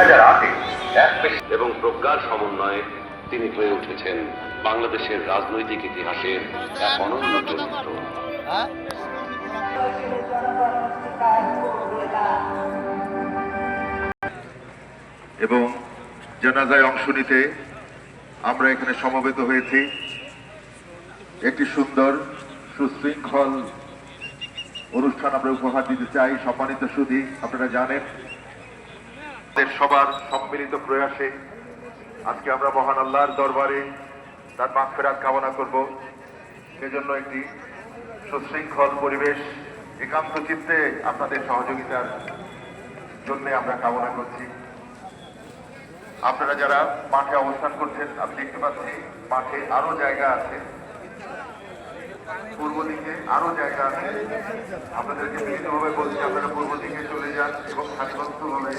2008-এ এবং প্রজ্ঞার সমন্বয়ে তিনি হয়ে উঠেছেন বাংলাদেশের রাজনৈতিক ইতিহাসের এক অনন্য চরিত্র। এবং জানাজায় অংশ নিতে আমরা এখানে সমবেত হয়েছি। একটি সুন্দর সুশৃঙ্খল অনুষ্ঠান আমরা উপহার দিতে চাই। সম্মানিত সুধী, আপনারা জানেন সবার সম্মিলিত প্রয়াসে আজকে আমরা মহান আল্লাহর দরবারে তার মাগফিরাত কামনা করব। সেজন্য একটি সুশৃঙ্খল পরিবেশ একান্ত চিত্তে আপনাদের সহযোগিতার জন্য আমরা কামনা করছি। আপনারা যারা মাঠে অবস্থান করছেন, আমি দেখতে পাচ্ছি মাঠে আরো জায়গা আছে, পূর্ব দিকে আরো জায়গা আছে। আপনাদেরকে বিনীতভাবে বলছি আপনারা পূর্ব দিকে চলে যান এবং সারিবদ্ধভাবে